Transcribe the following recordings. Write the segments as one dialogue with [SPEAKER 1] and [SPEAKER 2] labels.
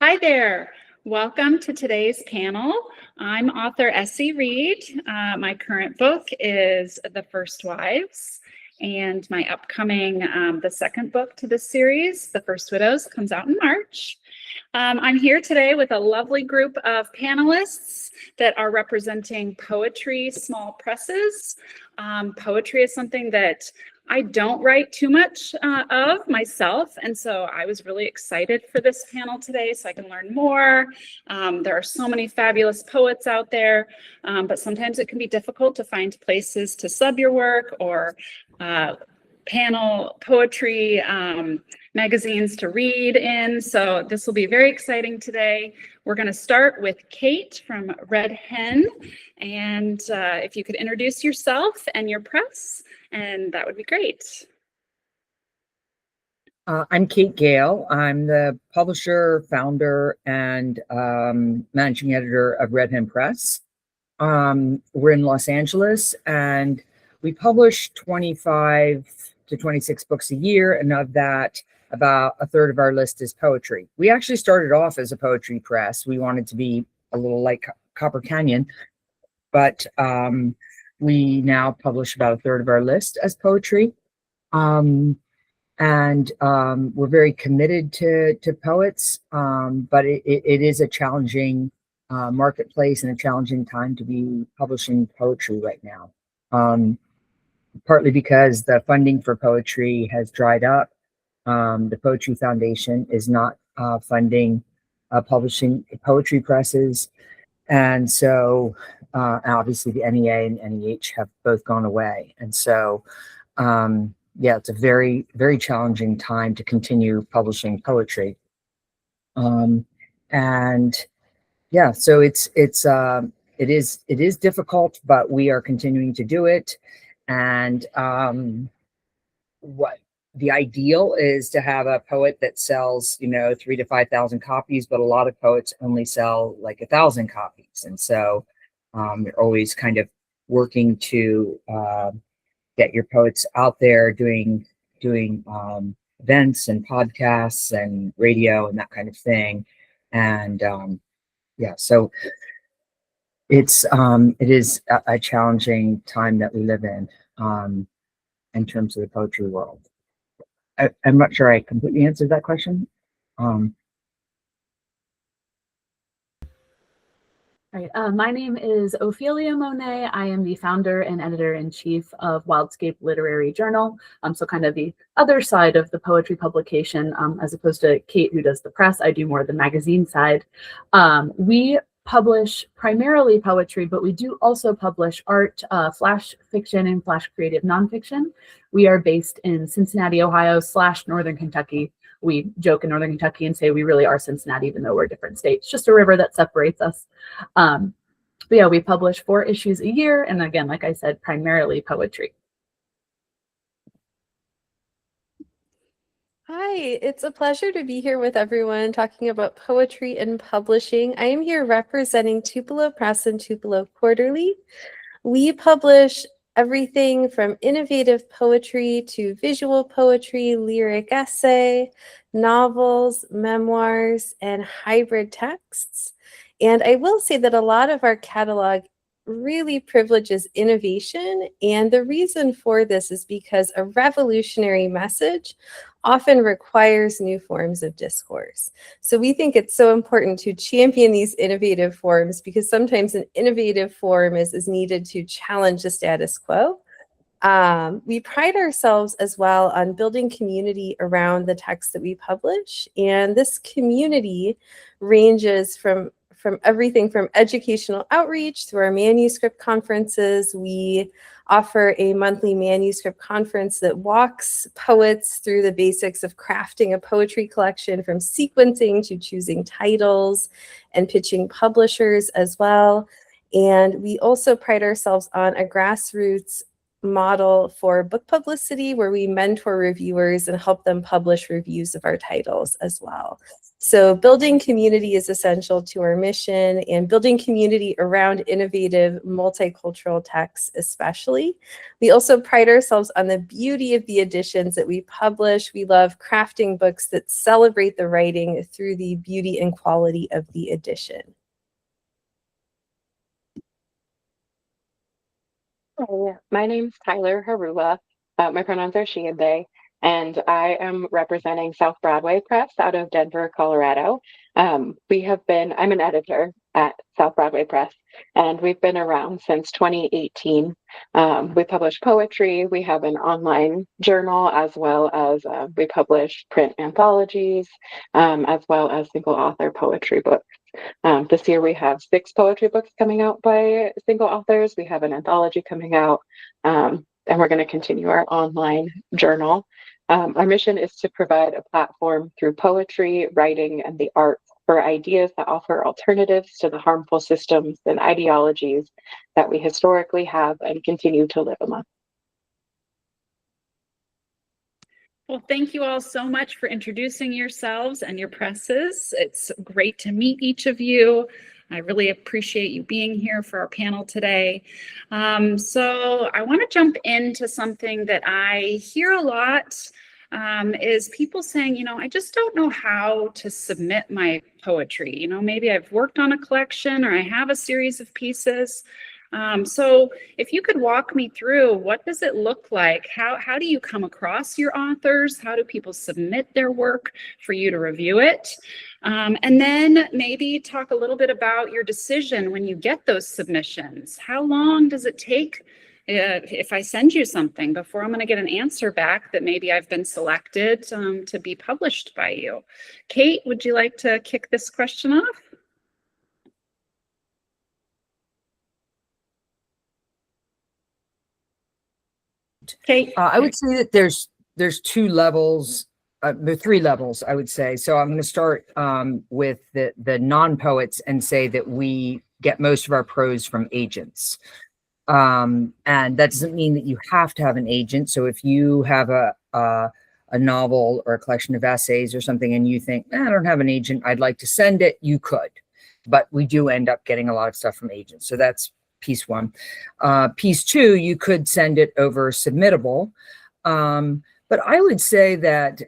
[SPEAKER 1] Hi there. Welcome to today's panel. I'm author Essie Reed. My current book is The First Wives, and my upcoming, the second book to this series, The First Widows, comes out in March. I'm here today with a lovely group of panelists that are representing poetry small presses. Poetry is something that I don't write too much of myself, and so I was really excited for this panel today so I can learn more. There are so many fabulous poets out there, but sometimes it can be difficult to find places to sub your work or panel poetry magazines to read in. So this will be very exciting today. We're going to start with Kate from Red Hen. And if you could introduce yourself and your press, and that would be great.
[SPEAKER 2] I'm Kate Gale. I'm the publisher, founder, and managing editor of Red Hen Press. We're in Los Angeles, and we publish 25 to 26 books a year, and of that, about a third of our list is poetry. We actually started off as a poetry press. We wanted to be a little like Copper Canyon, but we now publish about a third of our list as poetry. And we're very committed to poets, but it is a challenging marketplace and a challenging time to be publishing poetry right now. Partly because the funding for poetry has dried up. The Poetry Foundation is not funding publishing poetry presses. And so obviously the NEA and NEH have both gone away. And so, yeah, it's a very, very challenging time to continue publishing poetry. And yeah, so it is difficult, but we are continuing to do it. And what the ideal is to have a poet that sells, 3,000 to 5,000 copies, but a lot of poets only sell like 1,000 copies. And so you're always kind of working to get your poets out there doing events and podcasts and radio and that kind of thing. And yeah, so it is a challenging time that we live in terms of the poetry world. I'm not sure I completely answered that question.
[SPEAKER 3] Right. My name is Ophelia Momet. I am the founder and editor-in-chief of Wildscape Literary Journal. So kind of the other side of the poetry publication, as opposed to Kate, who does the press. I do more the magazine side. We publish primarily poetry, but we do also publish art, flash fiction, and flash creative nonfiction. We are based in Cincinnati, Ohio / Northern Kentucky. We joke in Northern Kentucky and say we really are Cincinnati, even though we're different states, just a river that separates us. But yeah, we publish 4 issues a year. And again, like I said, primarily poetry.
[SPEAKER 4] Hi, it's a pleasure to be here with everyone talking about poetry and publishing. I am here representing Tupelo Press and Tupelo Quarterly. We publish everything from innovative poetry to visual poetry, lyric essay, novels, memoirs, and hybrid texts. And I will say that a lot of our catalog really privileges innovation. And the reason for this is because a revolutionary message often requires new forms of discourse. So we think it's so important to champion these innovative forms because sometimes an innovative form is needed to challenge the status quo. We pride ourselves as well on building community around the texts that we publish. And this community ranges from everything from educational outreach through our manuscript conferences. We offer a monthly manuscript conference that walks poets through the basics of crafting a poetry collection, from sequencing to choosing titles and pitching publishers as well. And we also pride ourselves on a grassroots model for book publicity where we mentor reviewers and help them publish reviews of our titles as well. So building community is essential to our mission, and building community around innovative multicultural texts especially. We also pride ourselves on the beauty of the editions that we publish. We love crafting books that celebrate the writing through the beauty and quality of the edition.
[SPEAKER 5] Hi, my name's Tyler Hurula. My pronouns are she and they, and I am representing South Broadway Press out of Denver, Colorado. I'm an editor at South Broadway Press, and we've been around since 2018. We publish poetry, we have an online journal, as well as we publish print anthologies, as well as single author poetry books. This year we have 6 poetry books coming out by single authors. We have an anthology coming out, and we're going to continue our online journal. Our mission is to provide a platform through poetry, writing, and the arts for ideas that offer alternatives to the harmful systems and ideologies that we historically have and continue to live among.
[SPEAKER 1] Well, thank you all so much for introducing yourselves and your presses. It's great to meet each of you. I really appreciate you being here for our panel today. So I want to jump into something that I hear a lot, is people saying, I just don't know how to submit my poetry. Maybe I've worked on a collection or I have a series of pieces. So if you could walk me through, what does it look like? How do you come across your authors? How do people submit their work for you to review it? And then maybe talk a little bit about your decision when you get those submissions. How long does it take if I send you something before I'm going to get an answer back that maybe I've been selected to be published by you? Kate, would you like to kick this question off? Kate?
[SPEAKER 2] I would say that there's 2 levels, there are 3 levels, I would say. So I'm going to start with the non-poets and say that we get most of our prose from agents. And that doesn't mean that you have to have an agent. So if you have a novel or a collection of essays or something and you think, I don't have an agent, I'd like to send it, you could. But we do end up getting a lot of stuff from agents. So that's piece 1. Piece 2, you could send it over submittable. But I would say that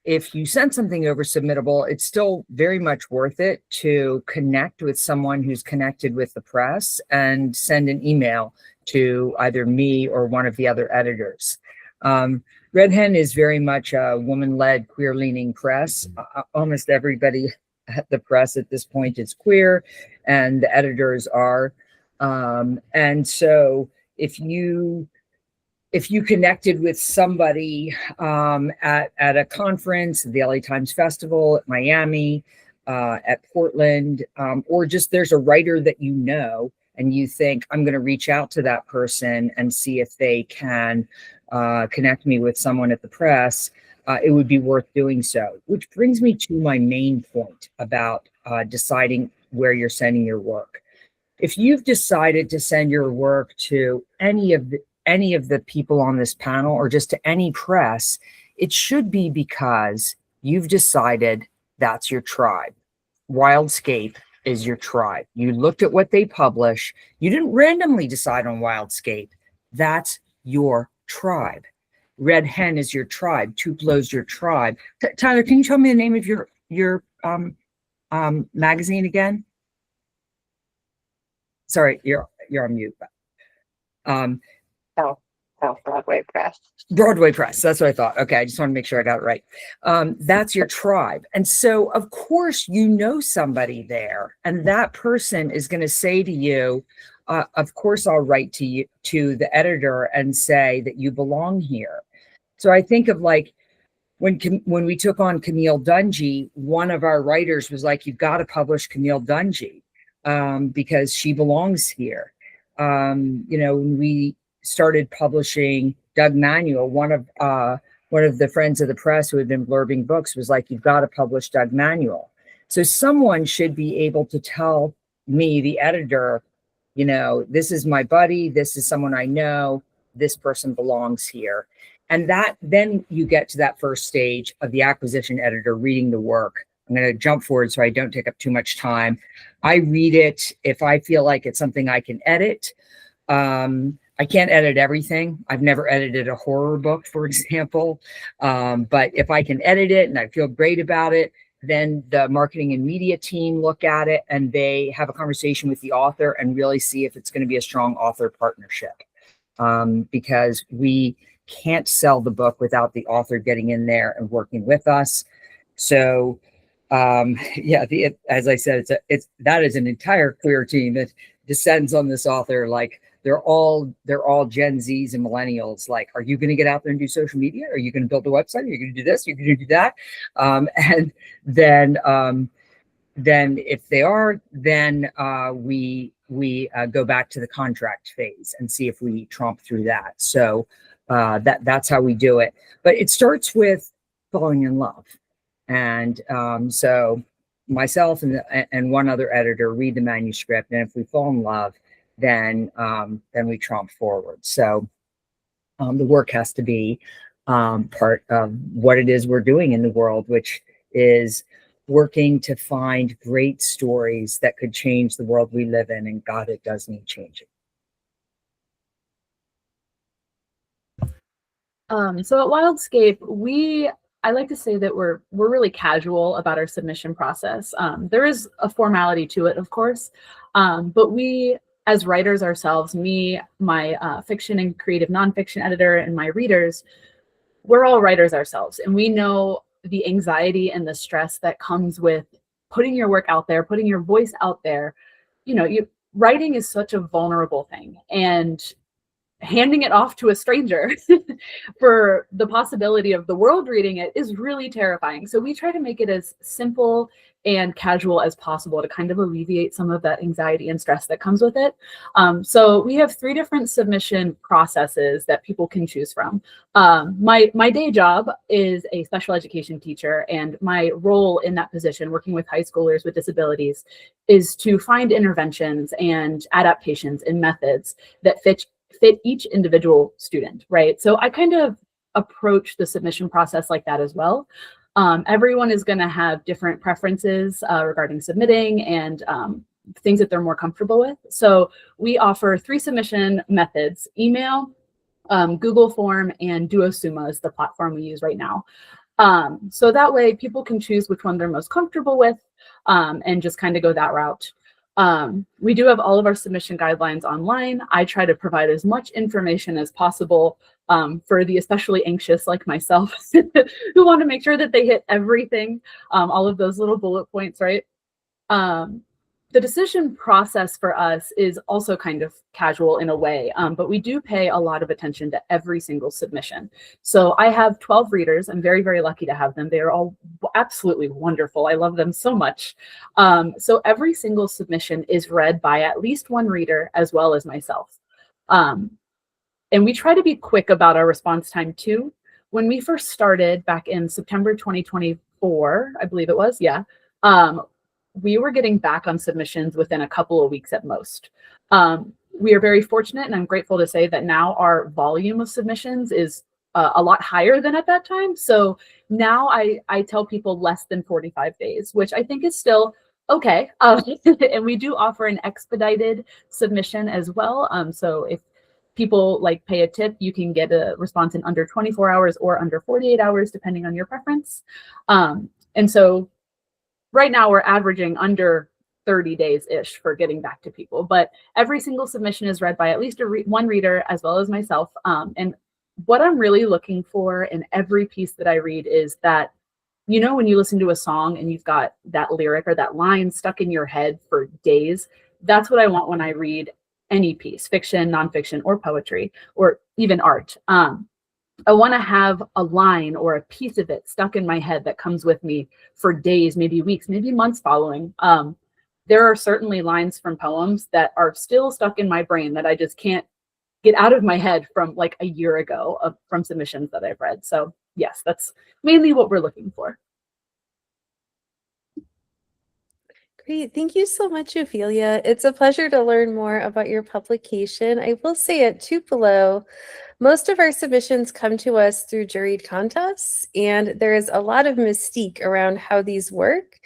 [SPEAKER 2] if you send something over submittable, it's still very much worth it to connect with someone who's connected with the press and send an email to either me or one of the other editors. Red Hen is very much a woman-led, queer-leaning press. Almost everybody at the press at this point is queer, and the editors are. And so if you connected with somebody at a conference, the LA Times Festival, at Miami, at Portland, or just there's a writer that you know, and you think, I'm going to reach out to that person and see if they can connect me with someone at the press, it would be worth doing so. Which brings me to my main point about deciding where you're sending your work. If you've decided to send your work to any of the people on this panel or just to any press, it should be because you've decided that's your tribe. Wildscape is your tribe. You looked at what they publish. You didn't randomly decide on Wildscape. That's your tribe. Red Hen is your tribe. Tupelo's your tribe. Tyler, can you tell me the name of your magazine again? Sorry, you're on mute.
[SPEAKER 5] South Broadway Press.
[SPEAKER 2] Broadway Press, that's what I thought. Okay, I just want to make sure I got it right. That's your tribe. And so, of course, you know somebody there, and that person is going to say to you, of course, I'll write to you, to the editor, and say that you belong here. So I think of like, when we took on Camille Dungy, one of our writers was like, you've got to publish Camille Dungy because she belongs here. When we started publishing Doug Manuel, one of the friends of the press who had been blurbing books was like, you've got to publish Doug Manuel. So someone should be able to tell me, the editor, this is my buddy, this is someone I know, this person belongs here. And that then you get to that first stage of the acquisition editor reading the work. I'm going to jump forward so I don't take up too much time. I read it if I feel like it's something I can edit. I can't edit everything. I've never edited a horror book, for example. But if I can edit it and I feel great about it, then the marketing and media team look at it and they have a conversation with the author and really see if it's going to be a strong author partnership. Because we can't sell the book without the author getting in there and working with us. So yeah, as I said, that is an entire queer team that descends on this author. Like they're all Gen Zs and millennials. Like, are you going to get out there and do social media? Are you going to build a website? Are you going to do this? Are you going to do that? And then if they are, then we go back to the contract phase and see if we tromp through that. So that's how we do it. But it starts with falling in love. And so myself and one other editor read the manuscript, and if we fall in love, then we tromp forward. So the work has to be part of what it is we're doing in the world, which is working to find great stories that could change the world we live in. And God, it does need changing.
[SPEAKER 3] So at Wildscape, I like to say that we're really casual about our submission process. There is a formality to it, of course, but we, as writers ourselves, me, my fiction and creative nonfiction editor, and my readers, we're all writers ourselves, and we know the anxiety and the stress that comes with putting your work out there, putting your voice out there. You know, writing is such a vulnerable thing, and handing it off to a stranger for the possibility of the world reading it is really terrifying. So we try to make it as simple and casual as possible to kind of alleviate some of that anxiety and stress that comes with it. So we have 3 different submission processes that people can choose from. My day job is a special education teacher, and my role in that position, working with high schoolers with disabilities, is to find interventions and adaptations and methods that fit each individual student, right? So I kind of approach the submission process like that as well. Everyone is going to have different preferences regarding submitting and things that they're more comfortable with. So we offer 3 submission methods: email, Google Form, and Duosuma is the platform we use right now. So that way people can choose which one they're most comfortable with and just kind of go that route. We do have all of our submission guidelines online. I try to provide as much information as possible for the especially anxious like myself who want to make sure that they hit everything, all of those little bullet points, right? The decision process for us is also kind of casual in a way, but we do pay a lot of attention to every single submission. So I have 12 readers. I'm very, very lucky to have them. They are all absolutely wonderful. I love them so much. So every single submission is read by at least one reader as well as myself. And we try to be quick about our response time too. When we first started back in September 2024, I believe it was, yeah. We were getting back on submissions within a couple of weeks at most. We are very fortunate, and I'm grateful to say that now our volume of submissions is a lot higher than at that time. So now I tell people less than 45 days, which I think is still okay. And we do offer an expedited submission as well. So if people like pay a tip, you can get a response in under 24 hours or under 48 hours, depending on your preference. And so right now we're averaging under 30 days-ish for getting back to people, but every single submission is read by at least one reader as well as myself. And what I'm really looking for in every piece that I read is that, you know, when you listen to a song and you've got that lyric or that line stuck in your head for days, that's what I want when I read any piece, fiction, nonfiction, or poetry, or even art. I want to have a line or a piece of it stuck in my head that comes with me for days, maybe weeks, maybe months following. There are certainly lines from poems that are still stuck in my brain that I just can't get out of my head from like a year ago from submissions that I've read. So yes, that's mainly what we're looking for.
[SPEAKER 4] Great. Thank you so much, Ophelia. It's a pleasure to learn more about your publication. I will say at Tupelo, Most of our submissions come to us through juried contests, and there is a lot of mystique around how these work.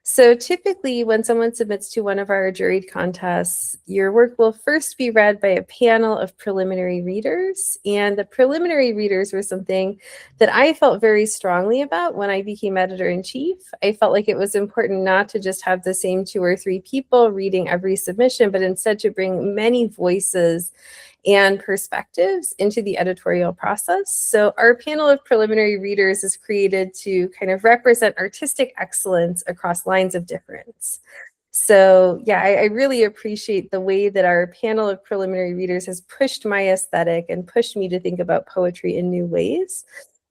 [SPEAKER 4] So typically when someone submits to one of our juried contests, your work will first be read by a panel of preliminary readers. And the preliminary readers were something that I felt very strongly about when I became editor-in-chief. I felt like it was important not to just have the same 2 or 3 people reading every submission, but instead to bring many voices and perspectives into the editorial process. So our panel of preliminary readers is created to kind of represent artistic excellence across lines of difference. So yeah, I really appreciate the way that our panel of preliminary readers has pushed my aesthetic and pushed me to think about poetry in new ways.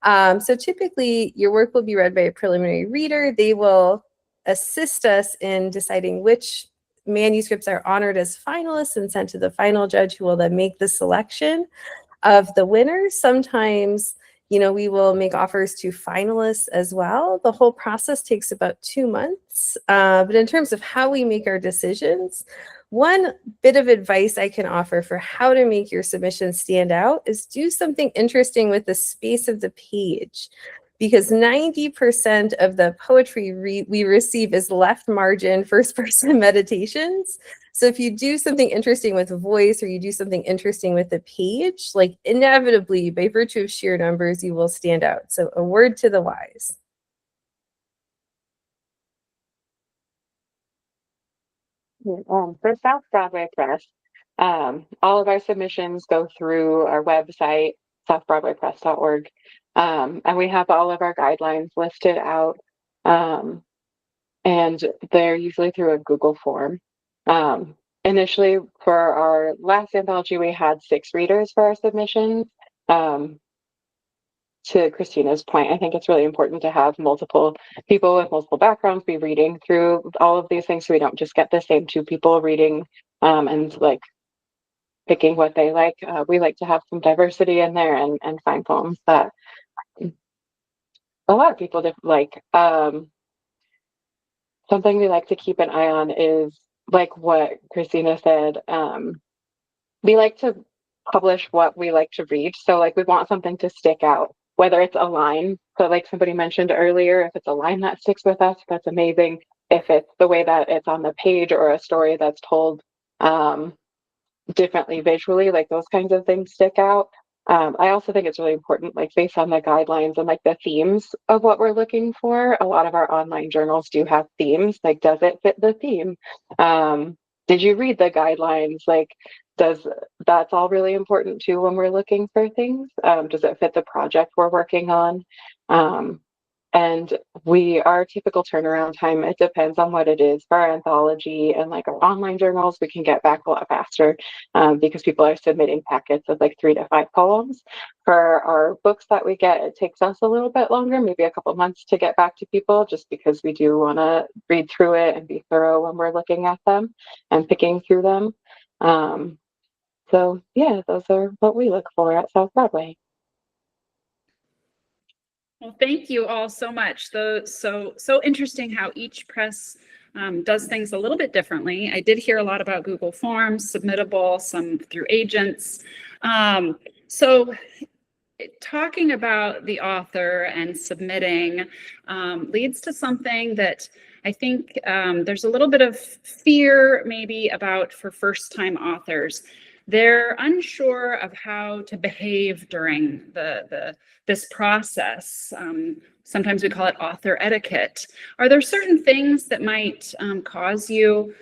[SPEAKER 4] So typically your work will be read by a preliminary reader. They will assist us in deciding which manuscripts are honored as finalists and sent to the final judge, who will then make the selection of the winners. Sometimes, we will make offers to finalists as well. The whole process takes about 2 months. But in terms of how we make our decisions, one bit of advice I can offer for how to make your submission stand out is do something interesting with the space of the page. Because 90% of the poetry we receive is left margin first-person meditations. So if you do something interesting with voice, or you do something interesting with the page, like inevitably, by virtue of sheer numbers, you will stand out. So a word to the wise.
[SPEAKER 5] For South Broadway Press, all of our submissions go through our website, southbroadwaypress.org. And we have all of our guidelines listed out, and they're usually through a Google form. Initially, for our last anthology, we had 6 readers for our submissions. To Kristina's point, I think it's really important to have multiple people with multiple backgrounds be reading through all of these things, so we don't just get the same 2 people reading and like picking what they like. We like to have some diversity in there and find poems that a lot of people like. Something we like to keep an eye on is, like what Kristina said, we like to publish what we like to read. So like we want something to stick out, whether it's a line. So like somebody mentioned earlier, if it's a line that sticks with us, that's amazing. If it's the way that it's on the page, or a story that's told differently visually, like those kinds of things stick out. I also think it's really important, like based on the guidelines and like the themes of what we're looking for. A lot of our online journals do have themes. Like, does it fit the theme? Did you read the guidelines? Like, that's all really important too when we're looking for things. Does it fit the project we're working on? And our typical turnaround time, it depends on what it is. For our anthology and like our online journals, we can get back a lot faster because people are submitting packets of like 3 to 5 poems. For our books that we get, it takes us a little bit longer, maybe a couple months to get back to people, just because we do want to read through it and be thorough when we're looking at them and picking through them. So yeah, those are what we look for at South Broadway.
[SPEAKER 1] Well, thank you all so much. So interesting how each press does things a little bit differently. I did hear a lot about Google Forms, submittable, some through agents. So talking about the author and submitting leads to something that I think there's a little bit of fear maybe about for first-time authors. They're unsure of how to behave during this process. Sometimes we call it author etiquette. Are there certain things that might cause you,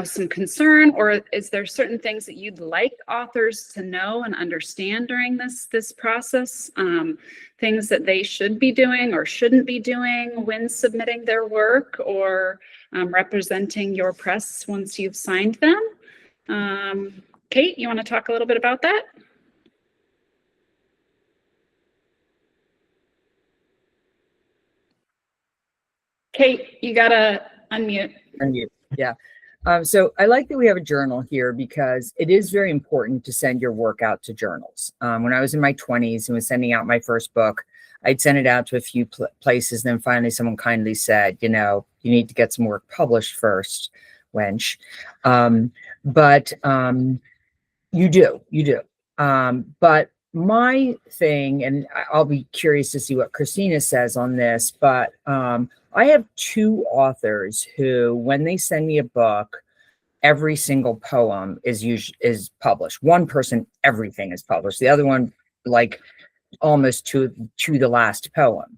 [SPEAKER 1] some concern, or is there certain things that you'd like authors to know and understand during this process? Things that they should be doing or shouldn't be doing when submitting their work or representing your press once you've signed them? Kate, you want to talk a little bit about that? Kate, you gotta unmute.
[SPEAKER 2] Unmute, yeah. So I like that we have a journal here because it is very important to send your work out to journals. When I was in my 20s and was sending out my first book, I'd send it out to a few places. And then finally someone kindly said, you need to get some work published first, wench. But you do. But my thing, and I'll be curious to see what Kristina says on this, but I have two authors who, when they send me a book, every single poem is published. One person, everything is published. The other one, like almost to the last poem.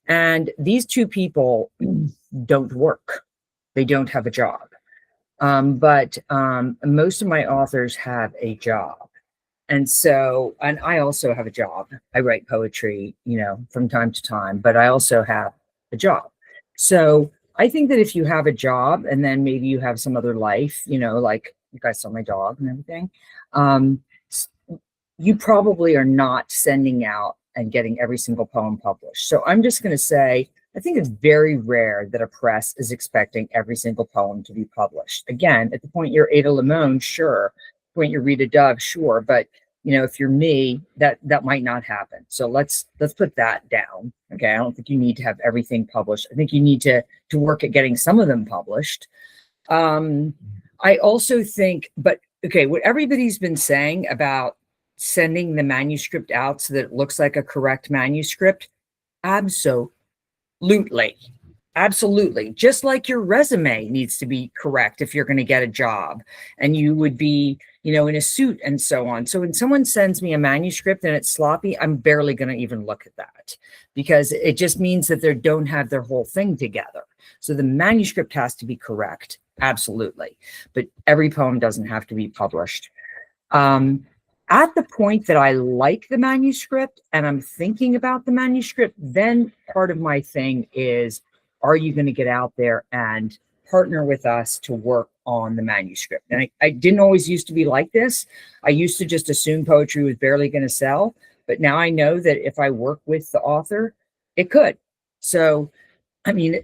[SPEAKER 2] And these two people don't work. They don't have a job. But most of my authors have a job. And so, and I also have a job. I write poetry, from time to time, but I also have a job. So I think that if you have a job and then maybe you have some other life, like you guys saw my dog and everything, you probably are not sending out and getting every single poem published. So I'm just going to say, I think it's very rare that a press is expecting every single poem to be published. Again, at the point you're Ada Limon, sure. Point you're Rita Dove, sure. But if you're me, that might not happen. So let's put that down. Okay. I don't think you need to have everything published. I think you need to work at getting some of them published. I also think, but okay, what everybody's been saying about sending the manuscript out so that it looks like a correct manuscript, absolutely. Just like your resume needs to be correct if you're going to get a job, and you would be, in a suit and so on. So when someone sends me a manuscript and it's sloppy, I'm barely going to even look at that, because it just means that they don't have their whole thing together. So the manuscript has to be correct. Absolutely. But every poem doesn't have to be published. At the point that I like the manuscript and I'm thinking about the manuscript, then part of my thing is, are you going to get out there and partner with us to work on the manuscript? And I didn't always used to be like this. I used to just assume poetry was barely going to sell. But now I know that if I work with the author, it could. So, I mean,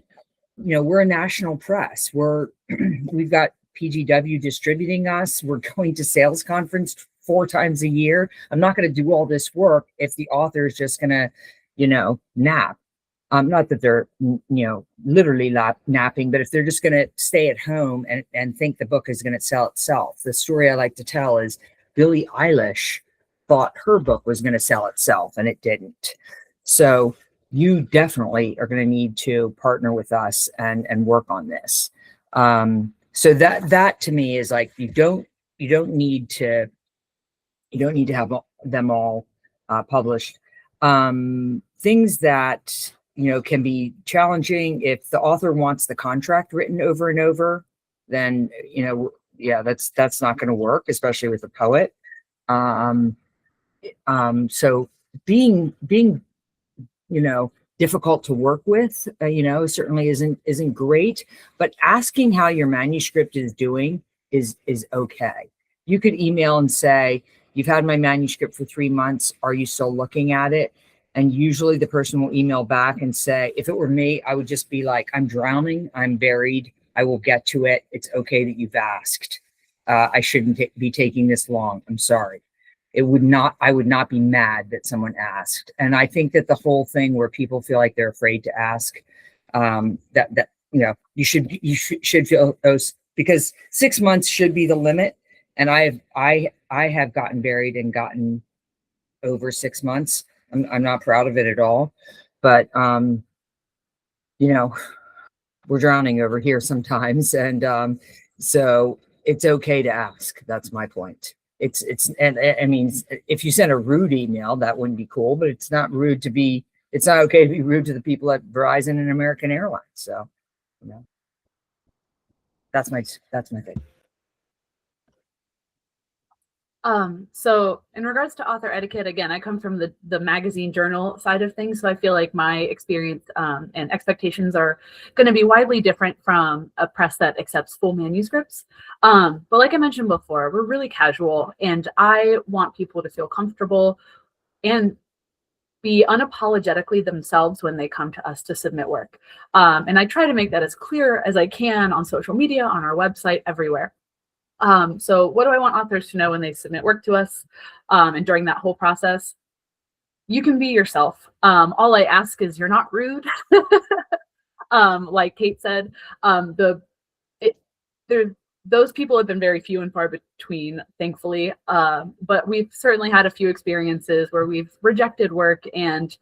[SPEAKER 2] we're a national press. We've got PGW distributing us. We're going to sales conference 4 times a year. I'm not going to do all this work if the author is just going to, nap. Not that they're, literally napping, but if they're just going to stay at home and think the book is going to sell itself. The story I like to tell is Billie Eilish thought her book was going to sell itself and it didn't. So you definitely are going to need to partner with us and work on this. So that to me is like, you don't need to have them all published. Things that can be challenging. If the author wants the contract written over and over, then that's not going to work, especially with a poet. So being difficult to work with, certainly isn't great. But asking how your manuscript is doing is okay. You could email and say, "You've had my manuscript for 3 months. Are you still looking at it?" And usually the person will email back and say, if it were me, I would just be like, "I'm drowning. I'm buried. I will get to it. It's okay that you've asked. I shouldn't be taking this long. I'm sorry." I would not be mad that someone asked. And I think that the whole thing where people feel like they're afraid to ask, you should feel those, because 6 months should be the limit. And I have gotten buried and gotten over 6 months. I'm not proud of it at all, but we're drowning over here sometimes, and so it's okay to ask. That's my point. And I mean, if you send a rude email, that wouldn't be cool, but it's not okay to be rude to the people at Verizon and American Airlines. So, that's my thing.
[SPEAKER 3] So in regards to author etiquette, again, I come from the magazine journal side of things. So I feel like my experience and expectations are going to be widely different from a press that accepts full manuscripts. But like I mentioned before, we're really casual, and I want people to feel comfortable and be unapologetically themselves when they come to us to submit work. And I try to make that as clear as I can on social media, on our website, everywhere. So what do I want authors to know when they submit work to us, and during that whole process? You can be yourself. All I ask is you're not rude. Like Kate said, the those people have been very few and far between, thankfully. But we've certainly had a few experiences where we've rejected work, and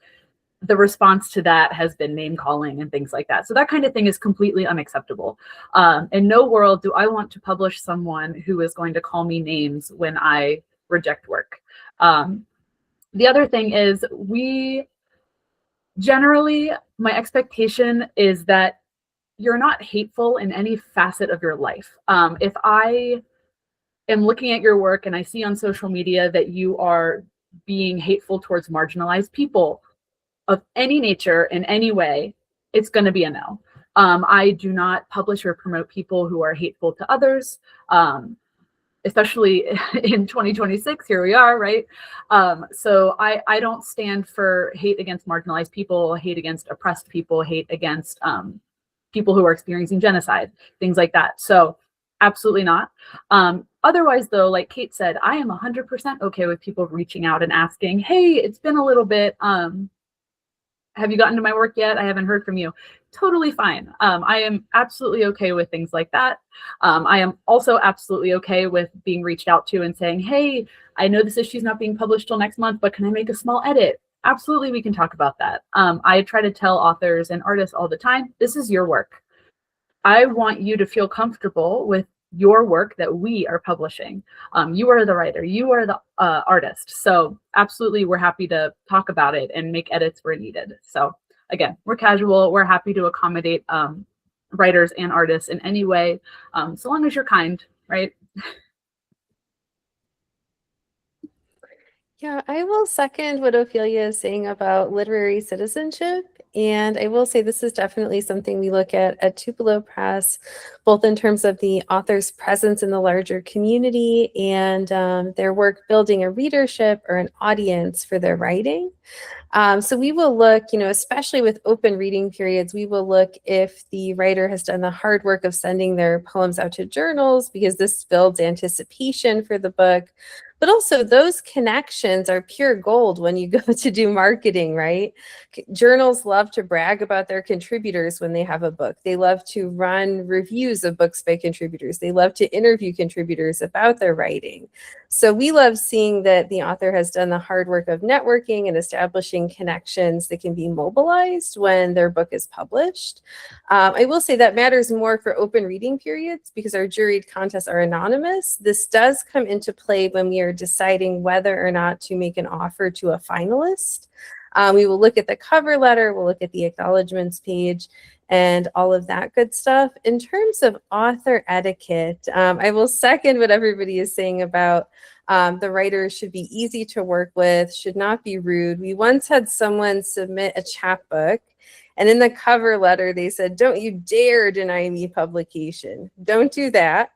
[SPEAKER 3] the response to that has been name calling and things like that. So that kind of thing is completely unacceptable. In no world do I want to publish someone who is going to call me names when I reject work. The other thing is, my expectation is that you're not hateful in any facet of your life. If I am looking at your work and I see on social media that you are being hateful towards marginalized people of any nature in any way, it's going to be a no. I do not publish or promote people who are hateful to others, especially in 2026, here we are, right? So I don't stand for hate against marginalized people, hate against oppressed people, hate against people who are experiencing genocide, things like that. So absolutely not. Otherwise, though, like Kate said, I am 100% okay with people reaching out and asking, hey, it's been a little bit, have you gotten to my work yet? I haven't heard from you. Totally fine. I am absolutely okay with things like that. I am also absolutely okay with being reached out to and saying, hey, I know this issue is not being published till next month, but can I make a small edit? Absolutely, we can talk about that. I try to tell authors and artists all the time, this is your work. I want you to feel comfortable with your work that we are publishing. You are the writer, you are the artist. So absolutely, we're happy to talk about it and make edits where needed. So again, we're casual. We're happy to accommodate writers and artists in any way, so long as you're kind, right?
[SPEAKER 4] Yeah, I will second what Ophelia is saying about literary citizenship. And I will say this is definitely something we look at Tupelo Press, both in terms of the author's presence in the larger community and their work building a readership or an audience for their writing. So we will look, especially with open reading periods, we will look if the writer has done the hard work of sending their poems out to journals, because this builds anticipation for the book. But also those connections are pure gold when you go to do marketing, right? Journals love to brag about their contributors when they have a book. They love to run reviews of books by contributors. They love to interview contributors about their writing. So we love seeing that the author has done the hard work of networking and establishing connections that can be mobilized when their book is published. I will say that matters more for open reading periods because our juried contests are anonymous. This does come into play when we are deciding whether or not to make an offer to a finalist. We will look at the cover letter, we'll look at the acknowledgements page, and all of that good stuff. In terms of author etiquette, I will second what everybody is saying about the writer should be easy to work with, should not be rude. We once had someone submit a chapbook, and in the cover letter, they said, "Don't you dare deny me publication. Don't do that."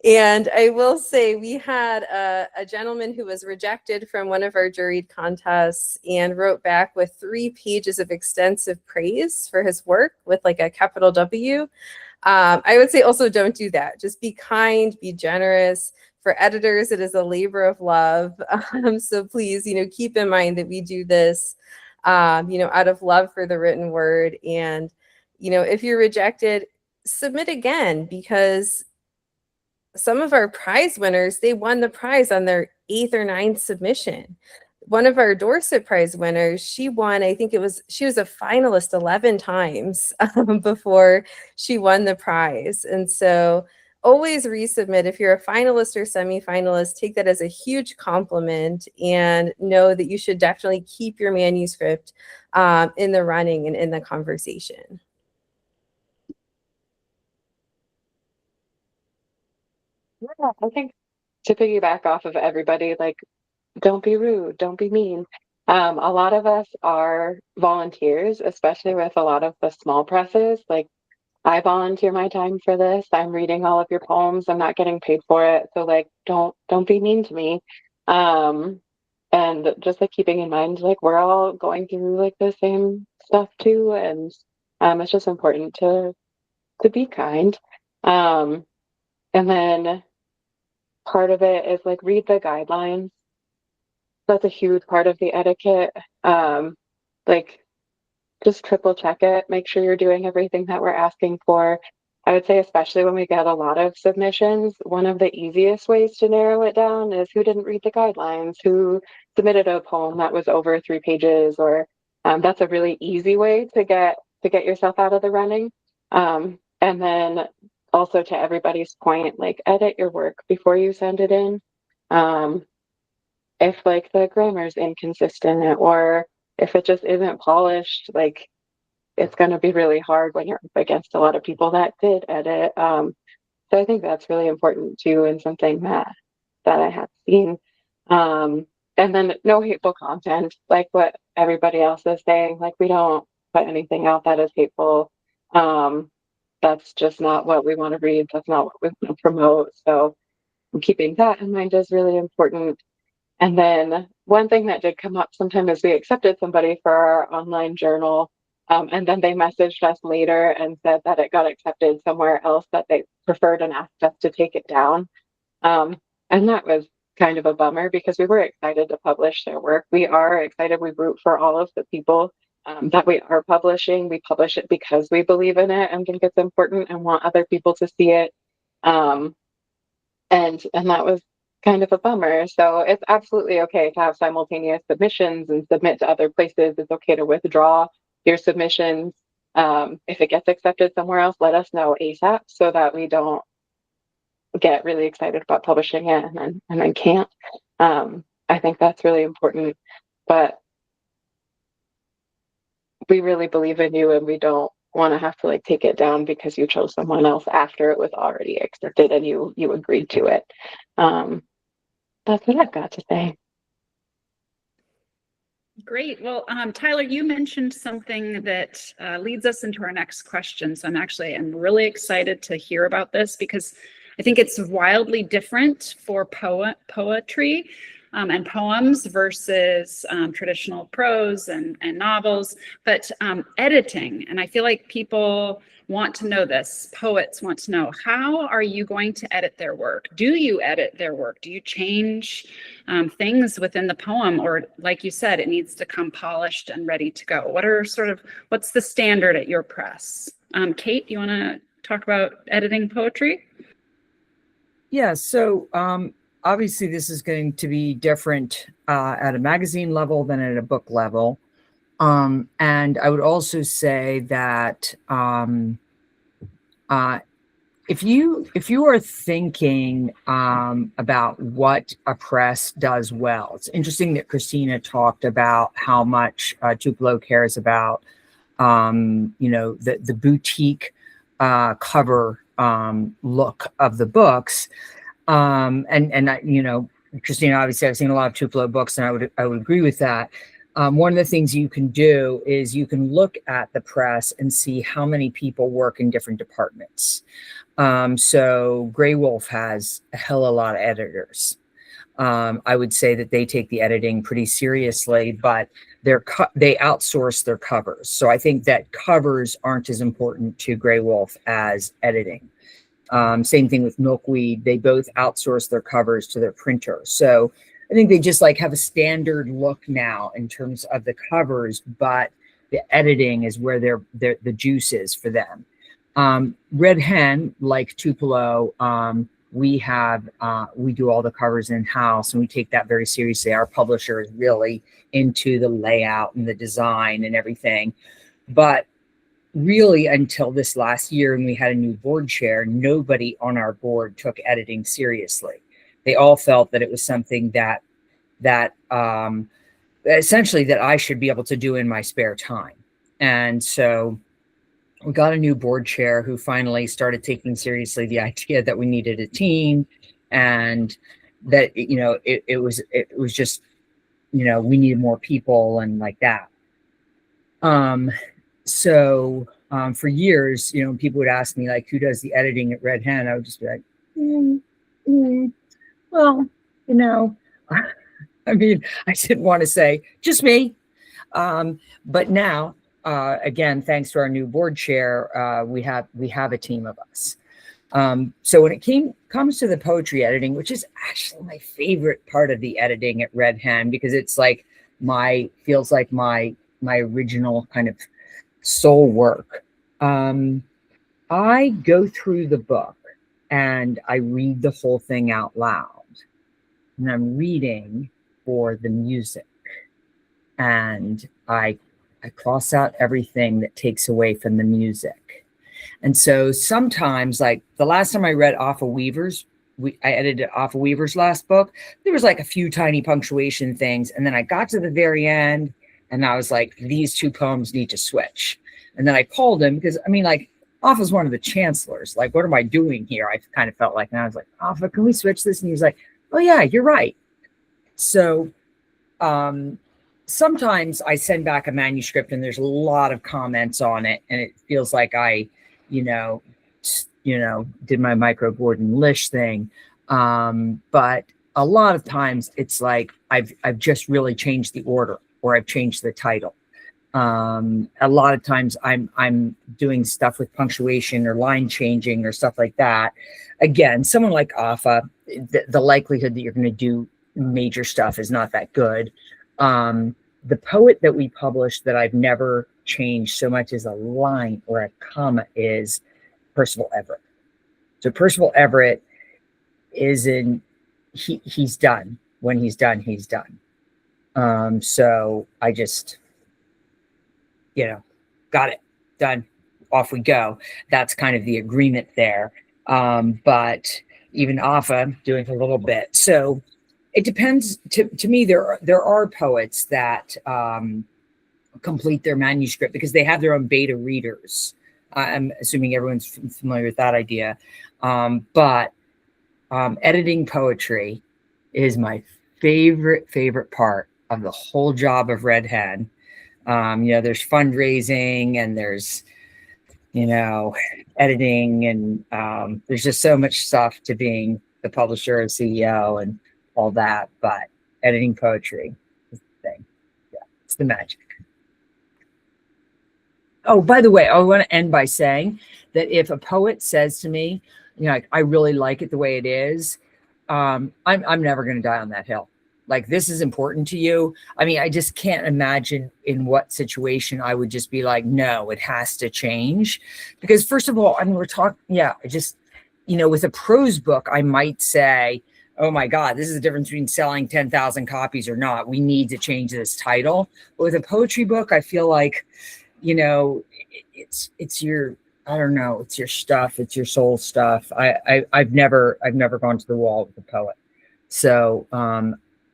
[SPEAKER 4] And I will say we had a gentleman who was rejected from one of our juried contests and wrote back with 3 pages of extensive praise for his work with like a capital W. I would say also don't do that. Just be kind, be generous. For editors, it is a labor of love. So please, keep in mind that we do this, out of love for the written word. And, if you're rejected, submit again, because some of our prize winners, they won the prize on their 8th or 9th submission. One of our Dorset Prize winners, she won, she was a finalist 11 times before she won the prize. And so always resubmit. If you're a finalist or semi-finalist, take that as a huge compliment and know that you should definitely keep your manuscript in the running and in the conversation.
[SPEAKER 5] Yeah, I think to piggyback off of everybody, like, don't be rude, don't be mean. A lot of us are volunteers, especially with a lot of the small presses. Like, I volunteer my time for this. I'm reading all of your poems. I'm not getting paid for it. So like, don't be mean to me. And just like keeping in mind, like, we're all going through like the same stuff too. And it's just important to be kind. And then part of it is like read the guidelines. That's a huge part of the etiquette. Like, just triple check it, make sure you're doing everything that we're asking for. I would say, especially when we get a lot of submissions, one of the easiest ways to narrow it down is who didn't read the guidelines, who submitted a poem that was over 3 pages, or that's a really easy way to get yourself out of the running. And then also, to everybody's point, like, edit your work before you send it in. If like the grammar's inconsistent, or if it just isn't polished, like, it's going to be really hard when you're up against a lot of people that did edit. So I think that's really important too, and something that I have seen. And then no hateful content, like what everybody else is saying. Like, we don't put anything out that is hateful. That's just not what we want to read. That's not what we want to promote. So keeping that in mind is really important. And then one thing that did come up sometime is we accepted somebody for our online journal. And then they messaged us later and said that it got accepted somewhere else that they preferred, and asked us to take it down. And that was kind of a bummer, because we were excited to publish their work. We are excited. We root for all of the people that we are publishing. We publish it because we believe in it and think it's important and want other people to see it. And that was kind of a bummer. So it's absolutely okay to have simultaneous submissions and submit to other places. It's okay to withdraw your submissions. If it gets accepted somewhere else, let us know ASAP, so that we don't get really excited about publishing it and then can't. I think that's really important. But we really believe in you, and we don't want to have to like take it down because you chose someone else after it was already accepted and you agreed to it. That's what I've got to say.
[SPEAKER 1] Great. Well, Tyler, you mentioned something that leads us into our next question. So I'm really excited to hear about this, because I think it's wildly different for poetry and poems versus traditional prose and novels, but editing. And I feel like people want to know this. Poets want to know, how are you going to edit their work? Do you edit their work? Do you change things within the poem? Or like you said, it needs to come polished and ready to go. What's the standard at your press? Kate, you want to talk about editing poetry?
[SPEAKER 2] Yeah, so obviously this is going to be different at a magazine level than at a book level. And I would also say that if you are thinking about what a press does well, it's interesting that Kristina talked about how much Tupelo cares about the boutique cover look of the books. And Kristina, obviously I've seen a lot of Tupelo books, and I would agree with that. One of the things you can do is you can look at the press and see how many people work in different departments. So Grey Wolf has a hell of a lot of editors. I would say that they take the editing pretty seriously, but they outsource their covers. So I think that covers aren't as important to Grey Wolf as editing. Same thing with Milkweed. They both outsource their covers to their printer. So I think they just like have a standard look now in terms of the covers, but the editing is where the juice is for them. Red Hen, like Tupelo, we do all the covers in-house, and we take that very seriously. Our publisher is really into the layout and the design and everything. But really, until this last year, when we had a new board chair, nobody on our board took editing seriously. They all felt that it was something that essentially that I should be able to do in my spare time. And so we got a new board chair who finally started taking seriously the idea that we needed a team, and that it was just we needed more people and like that. So for years, people would ask me like, who does the editing at Red Hen? I would just be like, well, I mean, I didn't want to say just me. But now, again, thanks to our new board chair, we have a team of us. So when it comes to the poetry editing, which is actually my favorite part of the editing at Red Hen, because it's like feels like my original kind of soul work. I go through the book and I read the whole thing out loud. And I'm reading for the music. And I cross out everything that takes away from the music. And so sometimes, like the last time I read Offa Weaver's, I edited Offa Weaver's last book, there was like a few tiny punctuation things. And then I got to the very end and I was like, these two poems need to switch. And then I called him because, I mean, like, Offa's one of the chancellors. Like, what am I doing here? I kind of felt like, and I was like, Offa, can we switch this? And he was like, oh yeah, you're right. So sometimes I send back a manuscript and there's a lot of comments on it. And it feels like I, did my Micro Gordon Lish thing. But a lot of times it's like, I've just really changed the order or I've changed the title. A lot of times I'm doing stuff with punctuation or line changing or stuff like that. Again, someone like Offa, the likelihood that you're going to do major stuff is not that good. The poet that we published that I've never changed so much as a line or a comma is Percival Everett. So Percival Everett he's done. When he's done, he's done. So I just, got it, done, off we go. That's kind of the agreement there. But even Offa doing a little bit. So it depends. To me, there are poets that complete their manuscript because they have their own beta readers. I'm assuming everyone's familiar with that idea. But editing poetry is my favorite part of the whole job of Red Hen. There's fundraising and there's, editing and there's just so much stuff to being the publisher and CEO and all that. But editing poetry is the thing. Yeah, it's the magic. Oh, by the way, I want to end by saying that if a poet says to me, I really like it the way it is, I'm never going to die on that hill. Like, this is important to you. I mean, I just can't imagine in what situation I would just be like, no, it has to change. Because first of all, I mean, we're talking, with a prose book, I might say, oh my God, this is the difference between selling 10,000 copies or not. We need to change this title. But with a poetry book, I feel like, it's your, I don't know, it's your stuff, it's your soul stuff. I've never gone to the wall with a poet. So,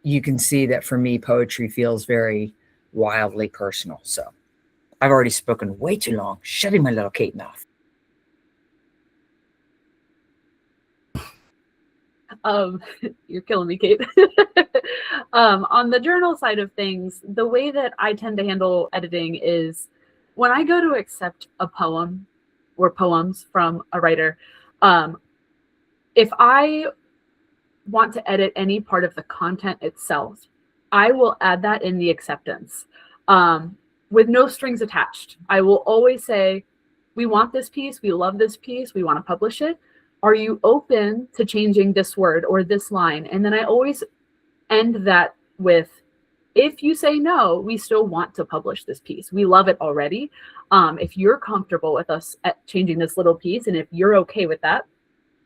[SPEAKER 2] you can see that for me, poetry feels very wildly personal. So I've already spoken way too long, shutting my little Kate mouth.
[SPEAKER 3] You're killing me, Kate. On the journal side of things, the way that I tend to handle editing is when I go to accept a poem or poems from a writer, if I want to edit any part of the content itself, I will add that in the acceptance with no strings attached. I will always say, we want this piece, we love this piece, we want to publish it. Are you open to changing this word or this line? And then I always end that with, if you say no, we still want to publish this piece. We love it already. If you're comfortable with us at changing this little piece, and if you're okay with that,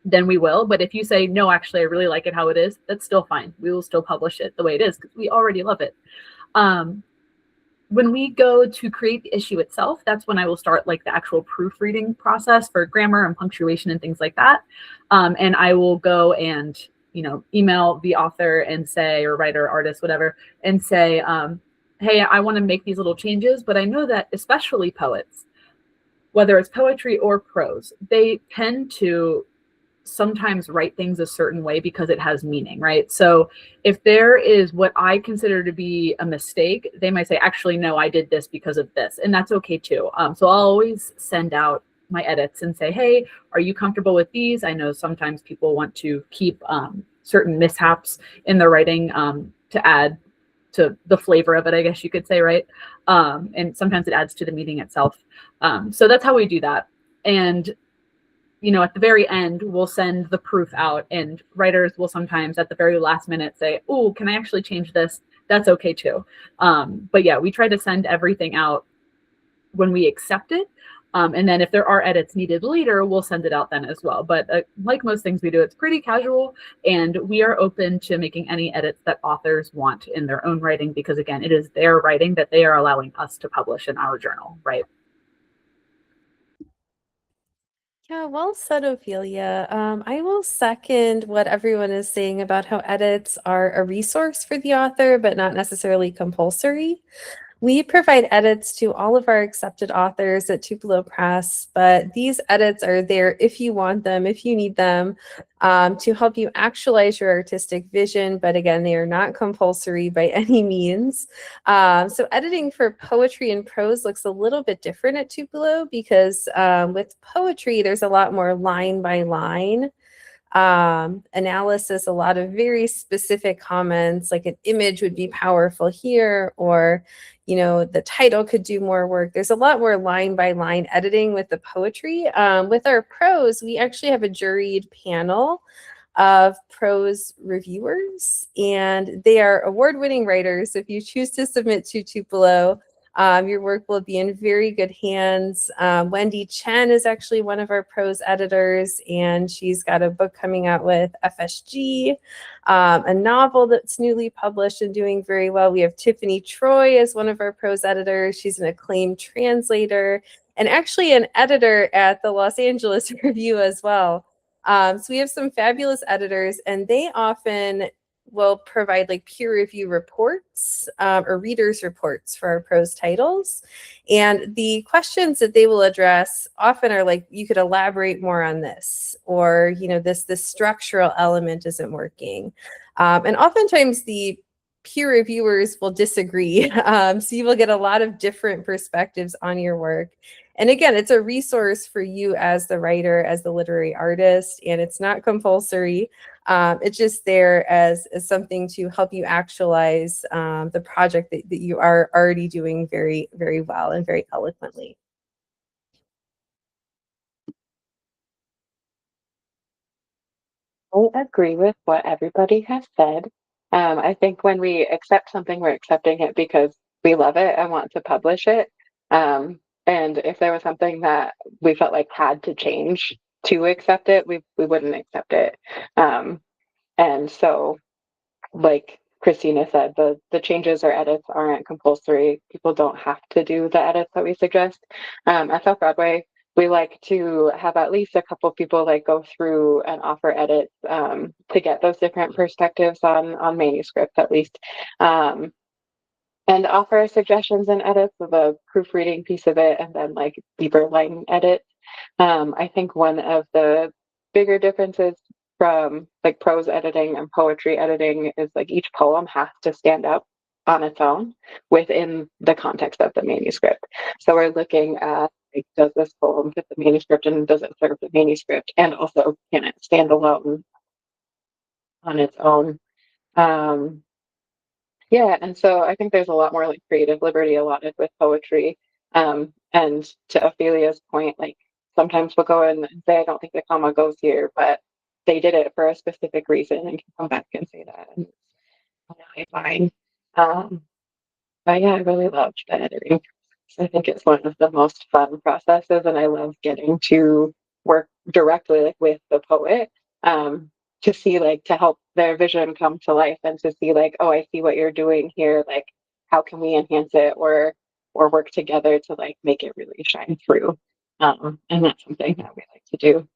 [SPEAKER 3] then we will. But if you say, no, actually, I really like it how it is, that's still fine. We will still publish it the way it is because we already love it. When we go to create the issue itself, that's when I will start like the actual proofreading process for grammar and punctuation and things like that. And I will go and, email the author and say, or writer, artist, whatever, and say, hey, I want to make these little changes, but I know that especially poets, whether it's poetry or prose, they tend to sometimes write things a certain way because it has meaning, right? So if there is what I consider to be a mistake, they might say, actually, no, I did this because of this. And that's okay too. So I'll always send out my edits and say, hey, are you comfortable with these? I know sometimes people want to keep certain mishaps in their writing to add to the flavor of it, I guess you could say, right? And sometimes it adds to the meaning itself. So that's how we do that. And at the very end, we'll send the proof out, and writers will sometimes at the very last minute say, oh, can I actually change this? That's okay too. But yeah, we try to send everything out when we accept it. And then if there are edits needed later, we'll send it out then as well. But like most things we do, it's pretty casual, and we are open to making any edits that authors want in their own writing, because again, it is their writing that they are allowing us to publish in our journal, right?
[SPEAKER 4] Yeah, well said, Ophelia. I will second what everyone is saying about how edits are a resource for the author, but not necessarily compulsory. We provide edits to all of our accepted authors at Tupelo Press, but these edits are there if you want them, if you need them, to help you actualize your artistic vision. But again, they are not compulsory by any means. So editing for poetry and prose looks a little bit different at Tupelo, because with poetry, there's a lot more line by line analysis, a lot of very specific comments, like an image would be powerful here, or the title could do more work. There's a lot more line by line editing with the poetry. With our prose, we actually have a juried panel of prose reviewers, and they are award-winning writers. If you choose to submit to Tupelo, your work will be in very good hands. Wendy Chen is actually one of our prose editors, and she's got a book coming out with FSG, a novel that's newly published and doing very well. We have Tiffany Troy as one of our prose editors. She's an acclaimed translator and actually an editor at the Los Angeles Review as well. So we have some fabulous editors, and they often will provide like peer review reports or readers reports for our prose titles. And the questions that they will address often are like, you could elaborate more on this, or, this structural element isn't working. And oftentimes the peer reviewers will disagree. So you will get a lot of different perspectives on your work. And again, it's a resource for you as the writer, as the literary artist, and it's not compulsory. It's just there as something to help you actualize the project that you are already doing very, very well and very eloquently.
[SPEAKER 5] I agree with what everybody has said. I think when we accept something, we're accepting it because we love it and want to publish it. And if there was something that we felt like had to change to accept it, we wouldn't accept it. And so, like Kristina said, the changes or edits aren't compulsory. People don't have to do the edits that we suggest. At South Broadway, we like to have at least a couple people like go through and offer edits to get those different perspectives on manuscripts at least. And offer suggestions and edits of a proofreading piece of it, and then like deeper line edits. I think one of the bigger differences from like prose editing and poetry editing is like each poem has to stand up on its own within the context of the manuscript. So we're looking at, like, does this poem fit the manuscript, and does it serve the manuscript, and also can it stand alone on its own? Yeah, and so I think there's a lot more like creative liberty allotted with poetry. And to Ophelia's point, like sometimes we'll go in and say, I don't think the comma goes here, but they did it for a specific reason and can come back and say that. And it's really fine. But yeah, I really loved the editing. I think it's one of the most fun processes, and I love getting to work directly like with the poet. To see like to help their vision come to life, and to see like, oh, I see what you're doing here, like how can we enhance it or work together to like make it really shine through. And that's something that we like to do.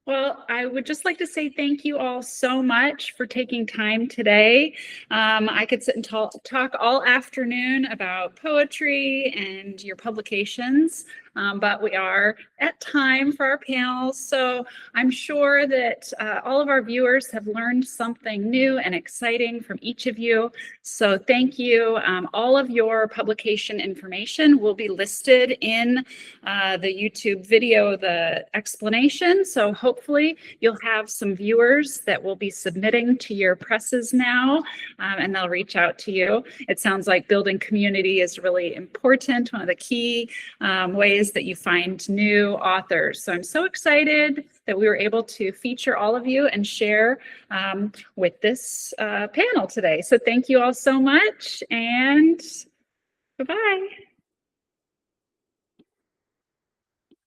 [SPEAKER 1] Well, I would just like to say thank you all so much for taking time today. I could sit and talk all afternoon about poetry and your publications, but we are at time for our panels. So I'm sure that all of our viewers have learned something new and exciting from each of you. So thank you. All of your publication information will be listed in the YouTube video, the explanation. So hopefully you'll have some viewers that will be submitting to your presses now, and they'll reach out to you. It sounds like building community is really important, one of the key ways that you find new authors. So I'm so excited that we were able to feature all of you and share with this panel today. So thank you all so much, and Bye-bye.